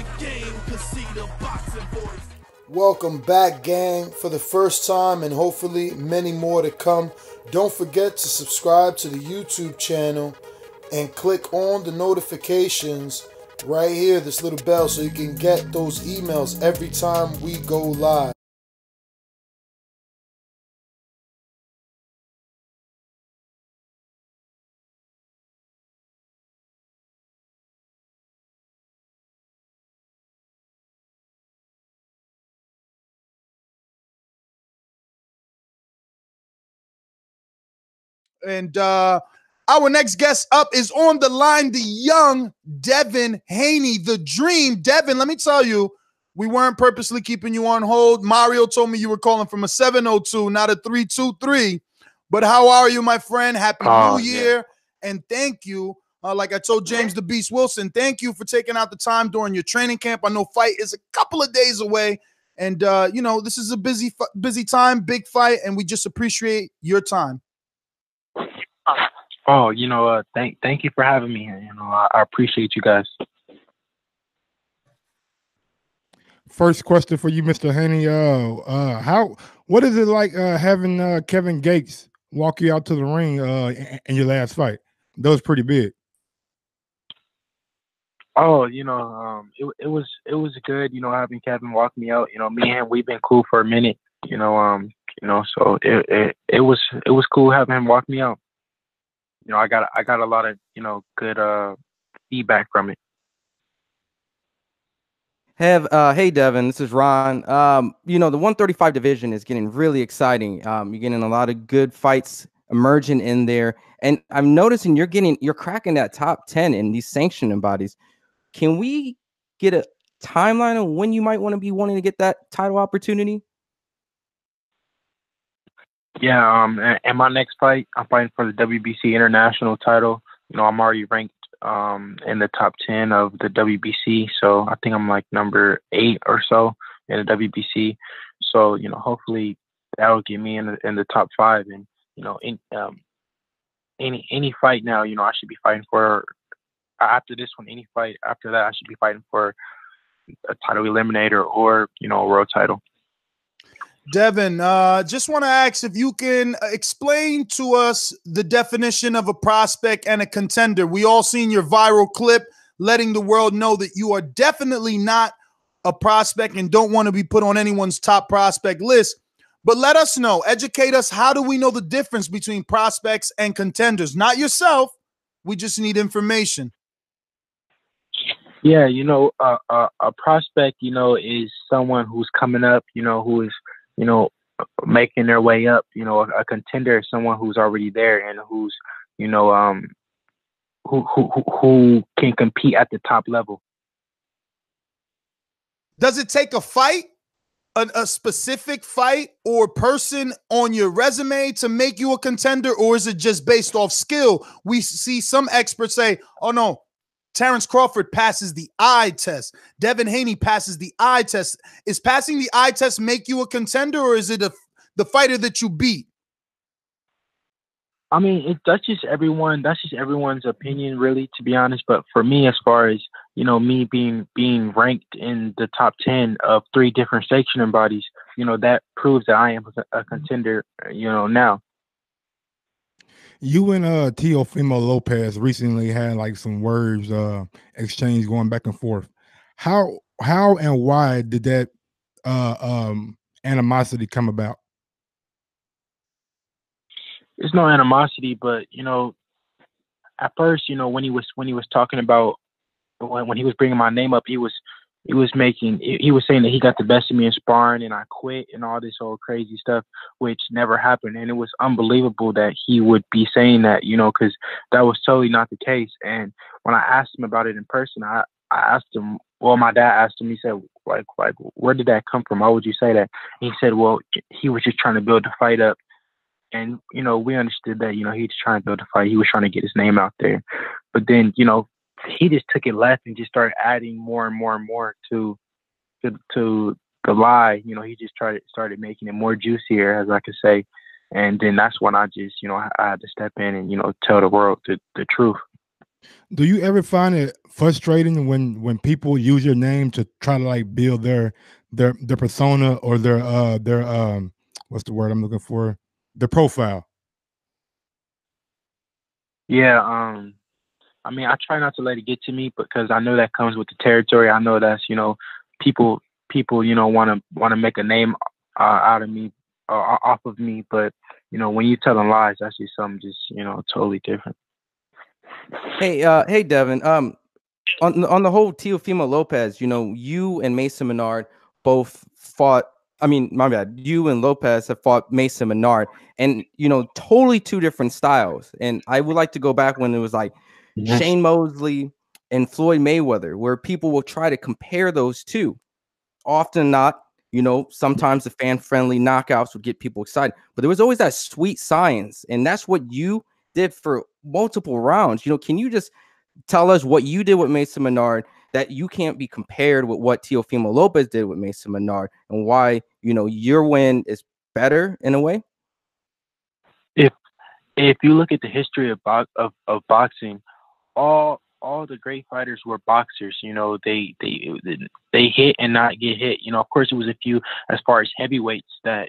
the game, 'cause see the boxing voice. Welcome back, gang, for the first time and hopefully many more to come. Don't forget to subscribe to the YouTube channel and click on the notifications right here, this little bell, so you can get those emails every time we go live. And our next guest up is on the line, the young Devin Haney, the dream. Devin, let me tell you, we weren't purposely keeping you on hold. Mario told me you were calling from a 702, not a 323. But how are you, my friend? Happy New Year. And thank you. Like I told James the Beast Wilson, thank you for taking out the time during your training camp. I know fight is a couple of days away. And, you know, this is a busy time, big fight, and we just appreciate your time. Oh, you know, thank you for having me here. You know, I appreciate you guys. First question for you, Mr. Haney. What is it like having Kevin Gates walk you out to the ring in your last fight? That was pretty big. Oh, you know, it was good, you know, having Kevin walk me out. You know, me and him, we've been cool for a minute, you know, so it was cool having him walk me out. You know, I got a lot of, you know, good feedback from it. Hey Devin, this is Ron. You know, the 135 division is getting really exciting. You're getting a lot of good fights emerging in there, and I'm noticing you're cracking that top 10 in these sanctioning bodies. Can we get a timeline on when you might want to be wanting to get that title opportunity? Yeah, and my next fight, I'm fighting for the WBC international title. You know, I'm already ranked in the top 10 of the WBC, so I think I'm like number 8 or so in the WBC. So, you know, hopefully that'll get me in the top 5. And, you know, any fight now, you know, I should be fighting for, after this one, any fight after that, I should be fighting for a title eliminator or, you know, a world title. Devin, just want to ask if you can explain to us the definition of a prospect and a contender. We all seen your viral clip letting the world know that you are definitely not a prospect and don't want to be put on anyone's top prospect list. But let us know, educate us. How do we know the difference between prospects and contenders? Not yourself. We just need information. Yeah, you know, a prospect, you know, is someone who's coming up, you know, who is, you know, making their way up. You know, a contender is someone who's already there and who's, you know, who can compete at the top level. Does it take a fight, a specific fight or person on your resume to make you a contender, or is it just based off skill? We see some experts say, oh no, Terrence Crawford passes the eye test. Devin Haney passes the eye test. Is passing the eye test make you a contender, or is it the fighter that you beat? I mean, that's just everyone's opinion, really, to be honest. But for me, as far as, you know, me being ranked in the top 10 of 3 different sanctioning bodies, you know, that proves that I am a contender, you know, now. You and Teofimo Lopez recently had like some words exchange going back and forth. How and why did that animosity come about? There's no animosity, but, you know, at first, you know, when he was talking about, when he was bringing my name up, he was saying that he got the best of me in sparring and I quit and all this old crazy stuff, which never happened. And it was unbelievable that he would be saying that, you know, because that was totally not the case. And when I asked him about it in person, I asked him, well, my dad asked him, he said, like, where did that come from? Why would you say that? And he said, well, he was just trying to build the fight up. And, you know, we understood that, you know, he was trying to build a fight. He was trying to get his name out there. But then, you know, he just took it left and just started adding more and more and more to the lie. You know, he just started making it more juicier, as I could say. And then that's when I just, you know, I had to step in and, you know, tell the world the truth. Do you ever find it frustrating when people use your name to try to like build their persona or their what's the word I'm looking for? Their profile. Yeah, I mean, I try not to let it get to me because I know that comes with the territory. I know that's, people want to make a name out of me, off of me. But when you tell them lies, that's just something just totally different. Hey, Devin. On the whole Teofimo Lopez, you and Mason Menard both fought. I mean, my bad. You and Lopez have fought Mason Menard, and totally two different styles. And I would like to go back when it was like Shane Mosley and Floyd Mayweather, where people will try to compare those two. Often not. Sometimes the fan-friendly knockouts would get people excited, but there was always that sweet science, and that's what you did for multiple rounds. Can you just tell us what you did with Mason Menard that you can't be compared with what Teofimo Lopez did with Mason Menard, and why your win is better in a way? If you look at the history of boxing, all the great fighters were boxers. They hit and not get hit. Of course, it was a few as far as heavyweights that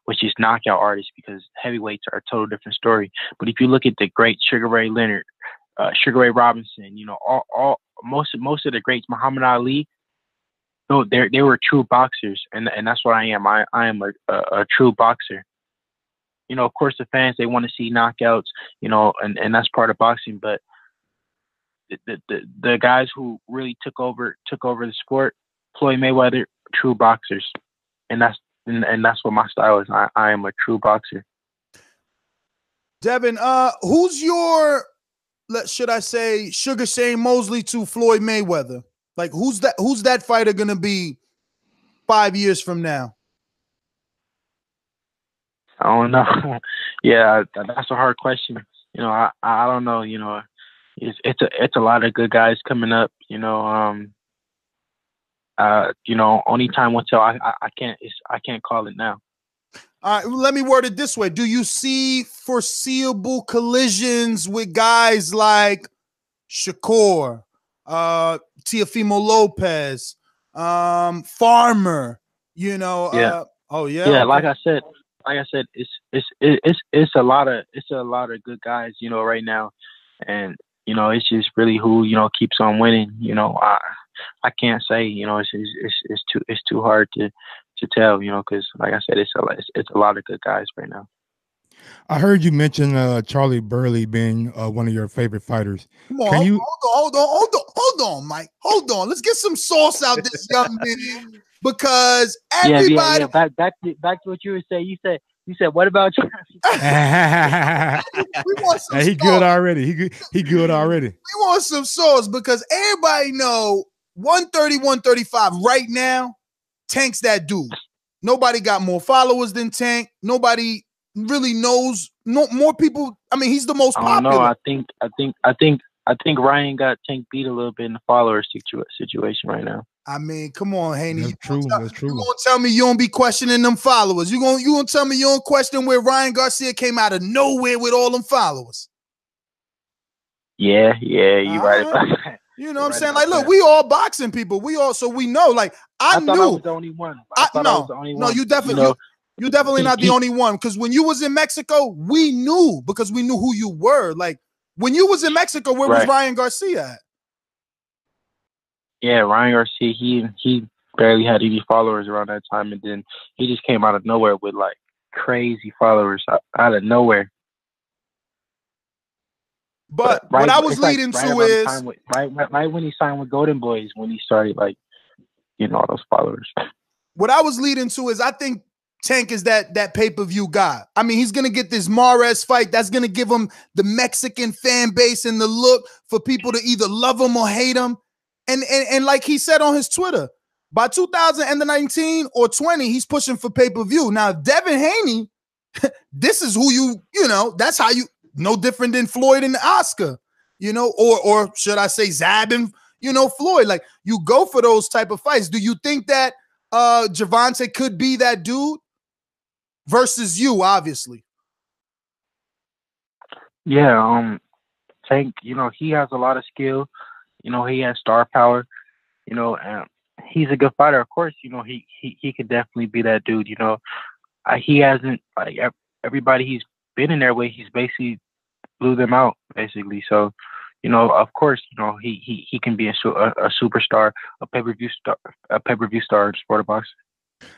was just knockout artists, because heavyweights are a total different story. But if you look at the great Sugar Ray Leonard, Sugar Ray Robinson, most of the greats, Muhammad Ali, they were true boxers, and that's what I am. I am a true boxer. Of course, the fans, they want to see knockouts, and that's part of boxing. But the guys who really took over the sport, Floyd Mayweather, true boxers, and that's what my style is. I am a true boxer. Devin, who's your, should I say, Sugar Shane Mosley to Floyd Mayweather? Like, who's that fighter gonna be 5 years from now? I don't know. Yeah, that's a hard question. I don't know. It's a lot of good guys coming up. Only time will tell. I can't call it now. Let me word it this way: do you see foreseeable collisions with guys like Shakur, Teofimo Lopez, Farmer? Yeah. Oh yeah. Yeah, okay. like I said, it's a lot of good guys, right now, and it's just really who keeps on winning. I can't say, it's too hard to tell, because like I said, it's a lot of good guys right now. I heard you mention Charlie Burley being one of your favorite fighters. Come on, hold on, Mike. Hold on. Let's get some sauce out this young man, because everybody. Yeah. Back to what you were saying. You said what about Charlie? We want some he sauce. good already. He good already. We want some sauce, because everybody know 130, 135 right now. Tank's that dude. Nobody got more followers than Tank. Nobody really knows. No more people. I mean, he's the most popular. I think Ryan got Tank beat a little bit in the follower situation right now. I mean, come on, Haney. That's true. That's true. You gonna tell me you don't be questioning them followers? You gonna tell me you don't question where Ryan Garcia came out of nowhere with all them followers? Yeah, you right about that. You know what I'm saying? Like, look, we all boxing people. We know. Like, I thought knew. I was the only one. I was the only one. No, you definitely. You're definitely not the only one, because when you was in Mexico, we knew, because we knew who you were. Like, when you was in Mexico, where was Ryan Garcia at? Yeah, Ryan Garcia, he barely had any followers around that time, and then he just came out of nowhere with like crazy followers out of nowhere. But what I was leading to is right when he signed with Golden Boys, when he started like all those followers. What I was leading to is, I think Tank is that pay-per-view guy. I mean, he's gonna get this Mares fight. That's gonna give him the Mexican fan base and the look for people to either love him or hate him. And like he said on his Twitter, by 2019 or 20, he's pushing for pay-per-view. Now, Devin Haney, this is who that's how you, no different than Floyd and Oscar, or should I say Zab and, Floyd. Like, you go for those type of fights. Do you think that Gervonta could be that dude versus you, obviously? Yeah, Tank, he has a lot of skill. He has star power. And he's a good fighter. Of course, he could definitely be that dude. He hasn't everybody he's been in there with. He's basically blew them out basically. So, of course, he can be a superstar, a pay-per-view star in sport of boxing.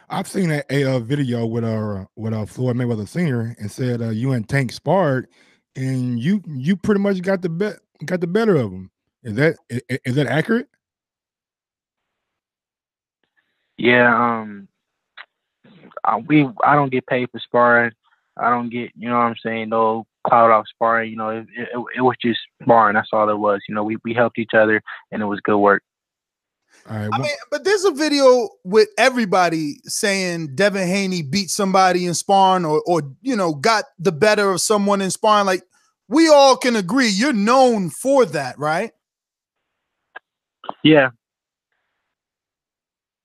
I've seen a video with Floyd Mayweather Sr. and said you and Tank sparred, and you pretty much got the better of him. Is that accurate? Yeah. I don't get paid for sparring. I don't get, no cloud off sparring. It was just sparring. That's all it was. We helped each other, and it was good work. All right, I mean, but there's a video with everybody saying Devin Haney beat somebody in sparring or got the better of someone in sparring. Like, we all can agree you're known for that, right? Yeah.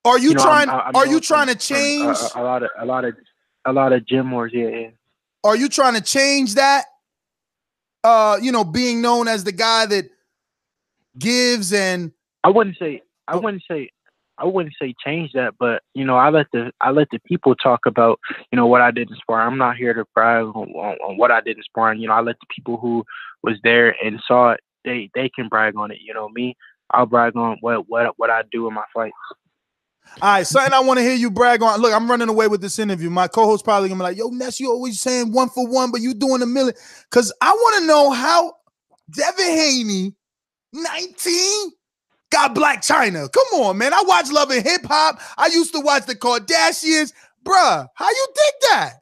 Are you trying? Are you trying to change a lot of gym wars? Yeah. Are you trying to change that? Being known as the guy that gives and I wouldn't say change that, but I let the people talk about what I did in sparring. I'm not here to brag on what I did in sparring. I let the people who was there and saw it, they can brag on it. Me, I'll brag on what I do in my fights. All right, something I want to hear you brag on. Look, I'm running away with this interview. My co-host probably gonna be like, "Yo, Ness, you always saying 1 for 1, but you doing a million." Because I want to know how Devin Haney, 19, got Black China. Come on, man. I watch Love and Hip Hop. I used to watch the Kardashians. Bruh, how you did that?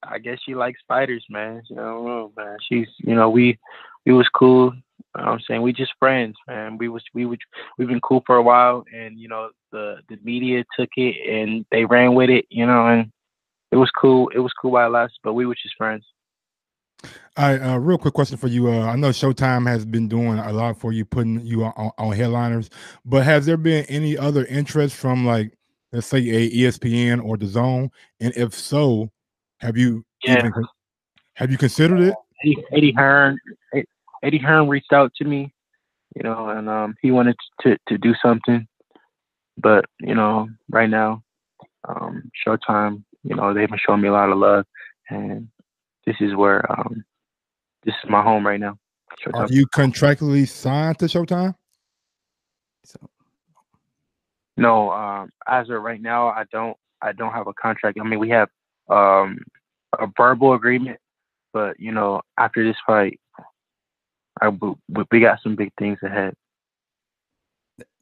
I guess she likes fighters, man. Man. She's, we was cool. I'm saying we just friends, man. We've been cool for a while, and the media took it and they ran with it, and it was cool. It was cool while it lasted, but we were just friends. All right, real quick question for you. I know Showtime has been doing a lot for you, putting you on headliners, but has there been any other interest from, like, let's say a ESPN or the Zone? And if so, have you considered it? Eddie Hearn reached out to me, and he wanted to do something, but right now, Showtime, they've been showing me a lot of love, and this is where this is my home right now. Showtime. Are you contractually signed to Showtime? No, as of right now, I don't have a contract. I mean, we have a verbal agreement, but after this fight, we got some big things ahead.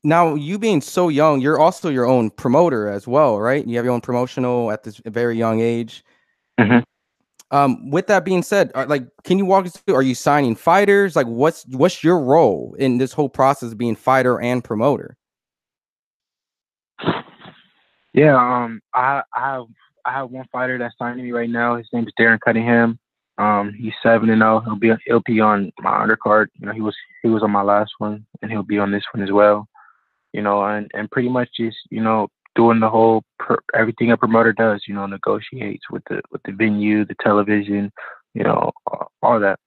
Now, you being so young, you're also your own promoter as well, right? You have your own promotional at this very young age. Mm-hmm. With that being said, can you walk us through? Are you signing fighters? Like, what's your role in this whole process of being fighter and promoter? Yeah, I have one fighter that's signing me right now. His name is Darren Cunningham. He's 7-0. He'll be on my undercard. He was on my last one, and he'll be on this one as well. And pretty much just doing the whole everything a promoter does. Negotiates with the venue, the television, all that.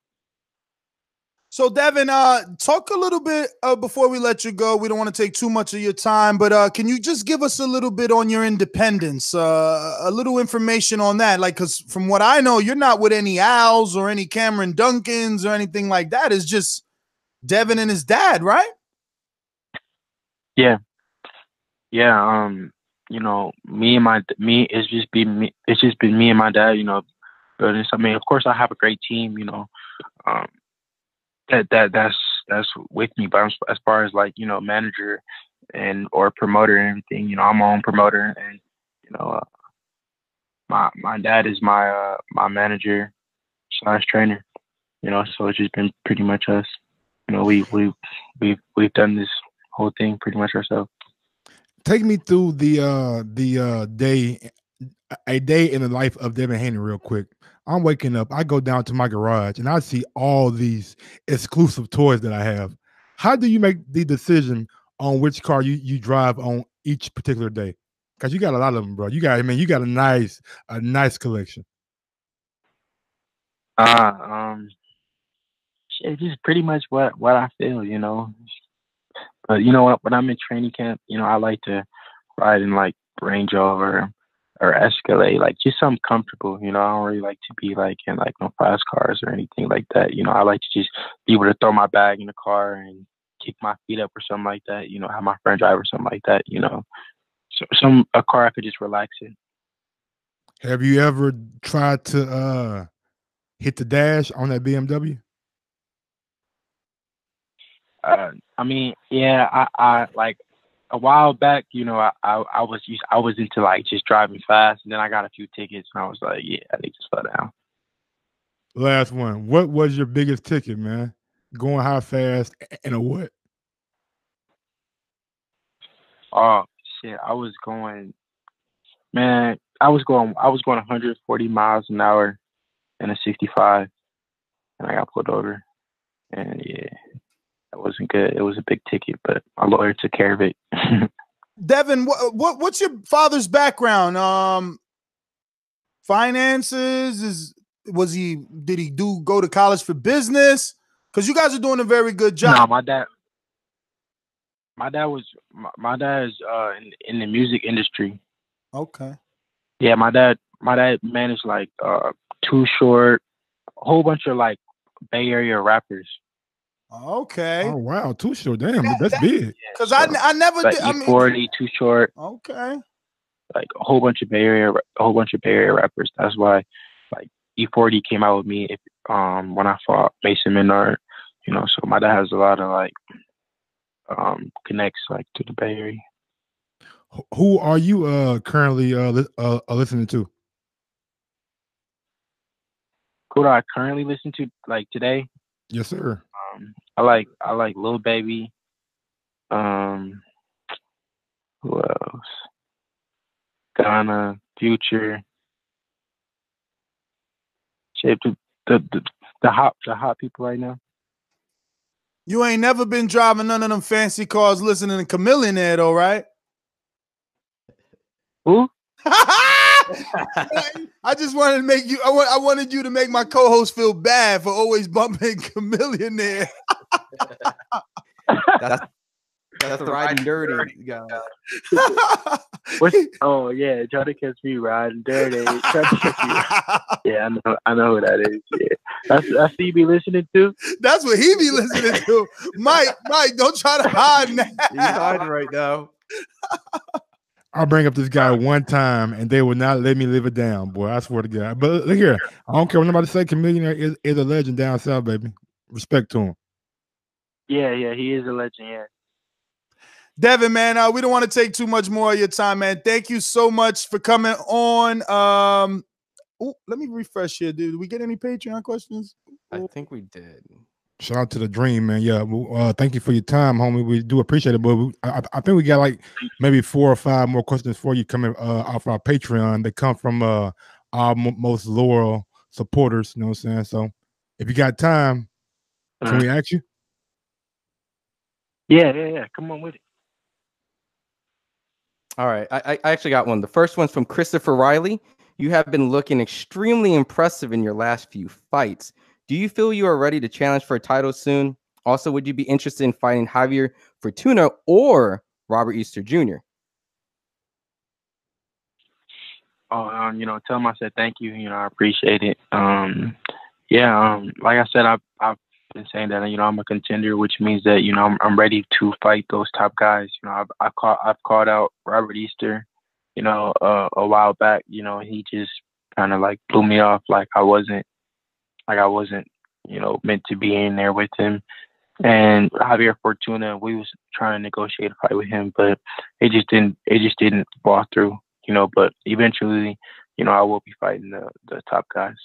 So, Devin, talk a little bit before we let you go. We don't want to take too much of your time, but can you just give us a little bit on your independence, a little information on that? Like, because from what I know, you're not with any Al's or any Cameron Duncans or anything like that. It's just Devin and his dad, right? Yeah. It's just been me and my dad. But I mean, of course, I have a great team. That's with me, but as far as manager or promoter and everything, I'm my own promoter, and my dad is my manager / trainer, so it's just been pretty much us. We've done this whole thing pretty much ourselves. Take me through the day in the life of Devin Haney real quick. I'm waking up, I go down to my garage, and I see all these exclusive toys that I have. How do you make the decision on which car you drive on each particular day? Because you got a lot of them, bro. You got a nice collection. Shit, just pretty much what I feel, you know. But you know what? When I'm in training camp, you know, I like to ride in like Range Rover or Escalade, like just something comfortable. You know, I don't really like to be like in like no fast cars or anything like that. You know, I like to just be able to throw my bag in the car and kick my feet up or something like that. You know, have my friend drive or something like that. You know, so a car I could just relax in. Have you ever tried to hit the dash on that BMW? I mean, yeah, I like a while back, you know, I was into like just driving fast, and then I got a few tickets, and I was like, yeah, I need to slow down. Last one. What was your biggest ticket, man? Going how fast and a what? Oh shit, I was going 140 miles an hour in a 65, and I got pulled over, and yeah, that wasn't good. It was a big ticket, but my lawyer took care of it. Devin, what's your father's background? Finances? Did he go to college for business? Because you guys are doing a very good job. No, my dad is in the music industry. Okay. Yeah, my dad managed like Too Short, a whole bunch of like Bay Area rappers. Okay. Oh wow, Too Short. Damn, that's big. Because I never like did. E40, Too Short. Okay. Like a whole bunch of Bay Area rappers. That's why like E40 came out with me when I fought Mason Menard. You know, so my dad has a lot of like connects like to the Bay Area. Who are you currently listening to? Who do I currently listen to like today? Yes, sir. I like Lil Baby. Who else? Ghana, Future. Shit, the hot people right now. You ain't never been driving none of them fancy cars listening to Chameleon there, though, right? Who? I just wanted to make you. I wanted you to make my co-host feel bad for always bumping Chameleon there. That's the riding dirty guy. Oh yeah, try to catch me riding dirty. Yeah, I know who that is. Yeah, that's who you be listening to. That's what he be listening to. Mike, don't try to hide now. He's hiding right now. I'll bring up this guy one time, and they will not let me live it down, boy. I swear to God. But look here, I don't care what nobody say. Chameleon is a legend down south, baby. Respect to him. Yeah, he is a legend. Yeah. Devin, man, we don't want to take too much more of your time, man. Thank you so much for coming on. Let me refresh here, dude. Did we get any Patreon questions? I think we did. Shout out to the Dream, man. Yeah, thank you for your time, homie. We do appreciate it, but I think we got like maybe 4 or 5 more questions for you coming off our Patreon. They come from our most loyal supporters. You know what I'm saying? So if you got time, can we ask you? Yeah. Come on with it. All right. I actually got one. The first one's from Christopher Riley. You have been looking extremely impressive in your last few fights. Do you feel you are ready to challenge for a title soon? Also, would you be interested in fighting Javier Fortuna or Robert Easter Jr.? Oh, tell him I said thank you. I appreciate it. Like I said, I've been saying that, I'm a contender, which means that, I'm ready to fight those top guys. I've called out Robert Easter, a while back. He just kind of like blew me off like I wasn't, meant to be in there with him. And Javier Fortuna, we was trying to negotiate a fight with him, but it just didn't fall through, but eventually, I will be fighting the top guys.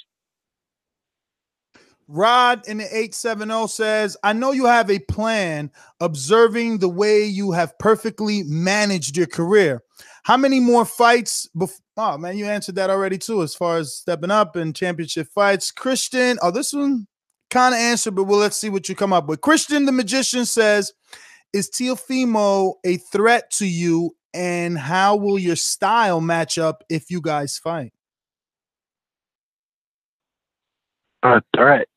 Rod in the 870 says, I know you have a plan observing the way you have perfectly managed your career. How many more fights? Oh, man, you answered that already, too, as far as stepping up and championship fights. Christian, this one kind of answered, but let's see what you come up with. Christian the Magician says, is Teofimo a threat to you And how will your style match up if you guys fight? A threat?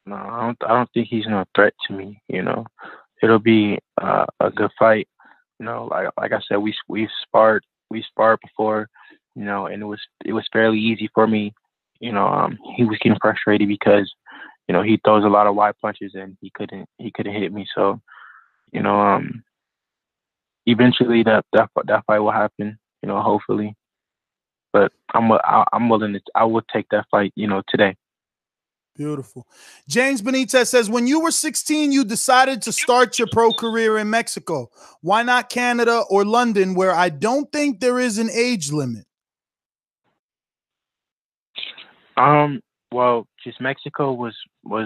No, I don't think he's no threat to me. It'll be a good fight. Like I said, we've sparred before. And it was fairly easy for me. He was getting frustrated because he throws a lot of wide punches and he couldn't hit me. So eventually that fight will happen. Hopefully. But I'm willing to. I would take that fight. Today. Beautiful. James Benitez says, when you were 16, you decided to start your pro career in Mexico. Why not Canada or London, where I don't think there is an age limit? Well, just Mexico was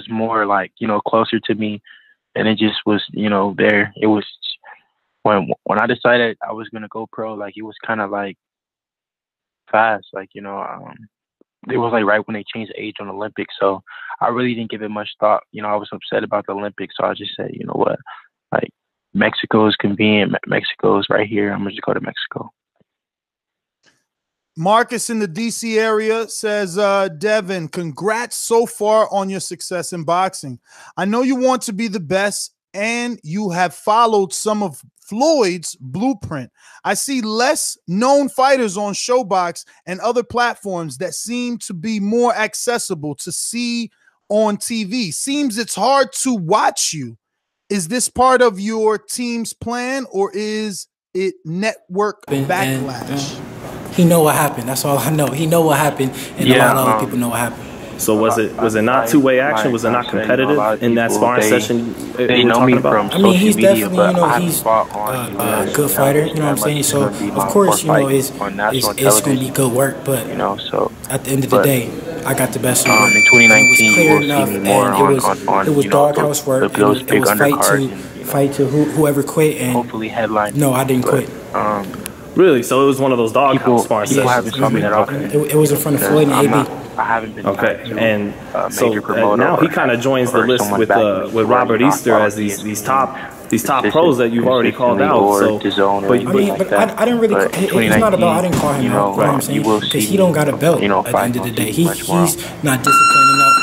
more like, closer to me, and it just was, there. It was when I decided I was gonna go pro, like it was kind of like fast, like it was like right when they changed the age on Olympics, so I really didn't give it much thought. I was upset about the Olympics, so I just said, you know what, like Mexico is convenient. Mexico is right here. I'm gonna just go to Mexico. Marcus in the DC area says, Devin, congrats so far on your success in boxing. I know you want to be the best and you have followed some of Floyd's blueprint. I see less known fighters on Showbox and other platforms that seem to be more accessible to see on TV. Seems it's hard to watch you. Is this part of your team's plan or is it network backlash? He know what happened. That's all I know. He know what happened, and a lot of other people know what happened. So was it not two-way action? Was it not competitive in that sparring session? They know me from I mean, he's definitely, he's a good fighter. You know what I'm saying? So of course, it's going to be good work. But so at the end of the day, I got the best of him. In 2019, it was clear enough, and it was doghouse work. And it was fight to whoever quit. And hopefully headline. No, I didn't quit. Really? So it was one of those doghouse sparring sessions? People haven't told me that. Okay. It was in front of Floyd and AB. I haven't been. Okay, and so now he kind of joins the list with Robert Easter as these top pros that you've already called out. So, but I didn't really. It's not about I didn't call him out. You know what I'm saying? Because he don't got a belt. At the end of the day, he's not disciplined enough.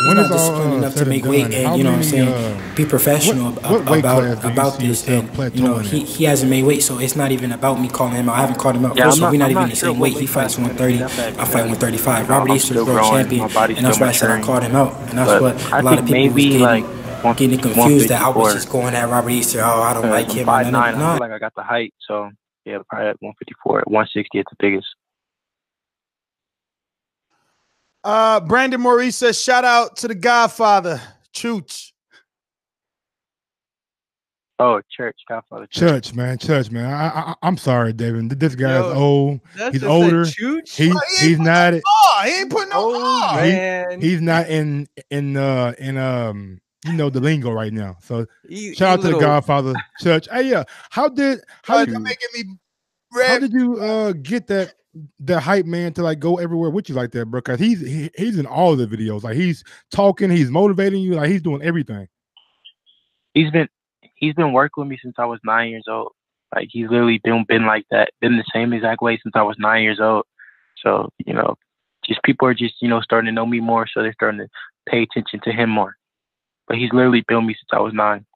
He's not disciplined enough to make weight, and you know what I'm saying, be professional about this. And he hasn't made weight, so it's not even about me calling him out. I haven't called him out. First of all, we're not even the same weight. He fights 130, I fight 135. Robert Easter's world champion, and that's why I said I called him out. And that's what a lot of people was getting confused that I was just going at Robert Easter. Oh, I don't like him. 5'9", I feel like I got the height, so yeah, probably at 154, 160 at the biggest. Brandon Maurice says, shout out to the Godfather, Chooch. Oh, Godfather. Church, man. I'm sorry, Devin. This guy's old. He's older. He's not. He ain't putting no man. He's not in the lingo right now. So shout out to the Godfather, Church. Hey, yeah. How did you get the hype man to like go everywhere with you like that, bro? Because he's in all the videos. Like he's talking, he's motivating you, like he's doing everything. He's been working with me since I was 9 years old. Like he's literally been like that, been the same exact way since I was 9 years old. So just people are just starting to know me more, so they're starting to pay attention to him more. But he's literally been with me since I was 9.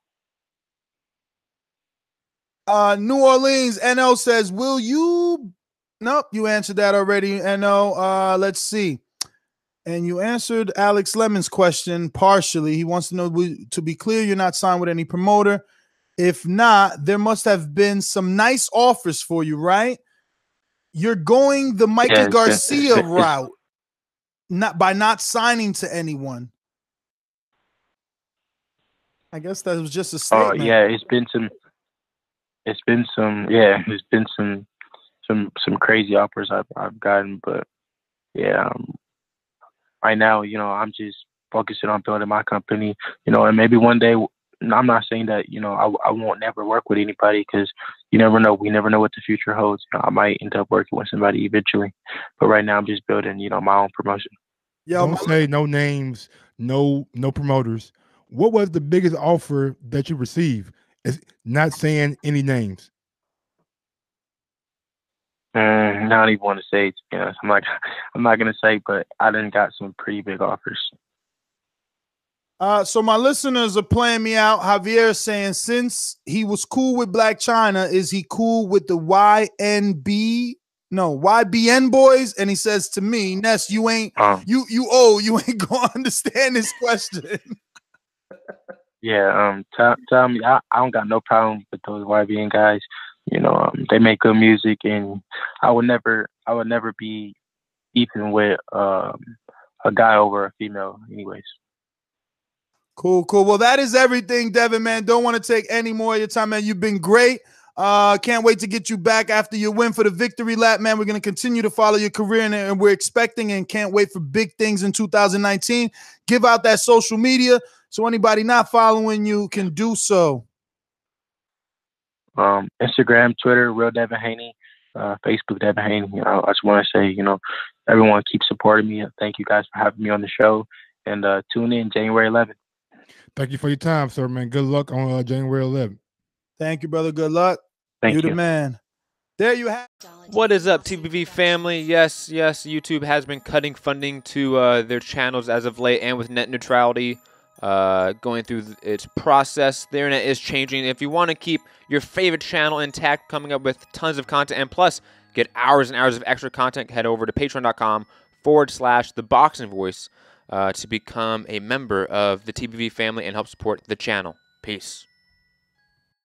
New Orleans NO says, will you? Nope, you answered that already, NO. Let's see. And you answered Alex Lemon's question partially. He wants to know, to be clear, you're not signed with any promoter. If not, there must have been some nice offers for you, right? You're going the Mikey Garcia route, not signing to anyone. I guess that was just a statement. Oh yeah, it's been some crazy offers I've gotten, but yeah, right now, I'm just focusing on building my company, and maybe one day, I'm not saying that, I won't never work with anybody, because you never know. We never know what the future holds. I might end up working with somebody eventually, but right now I'm just building, my own promotion. Don't say no names, no promoters. What was the biggest offer that you received? It's not saying any names. I don't even want to say it, to be honest. I'm not gonna say, but I done got some pretty big offers. So my listeners are playing me out. Javier is saying, since he was cool with Black China, is he cool with the YBN boys? And he says to me, Ness, you ain't you ain't gonna understand this question. Yeah, tell me, I don't got no problem with those YBN guys. You know, they make good music, and I would never be even with a guy over a female, anyways. Cool. Well, that is everything, Devin, man. Don't want to take any more of your time, man. You've been great. Can't wait to get you back after your win for the victory lap, man. We're going to continue to follow your career, and we're expecting and can't wait for big things in 2019. Give out that social media so anybody not following you can do so. Instagram, Twitter, Real Devin Haney, Facebook, Devin Haney. You know, I just want to say, everyone keep supporting me. Thank you guys for having me on the show, and tune in January 11th. Thank you for your time, sir, man. Good luck on January 11th. Thank you, brother. Good luck. Thank you. The man. There you have. What is up, TBV family? Yes, YouTube has been cutting funding to their channels as of late, and with net neutrality going through its process, the internet is changing. If you want to keep your favorite channel intact, coming up with tons of content, and plus get hours and hours of extra content, head over to patreon.com/ThaBoxingVoice to become a member of the TBV family and help support the channel. Peace.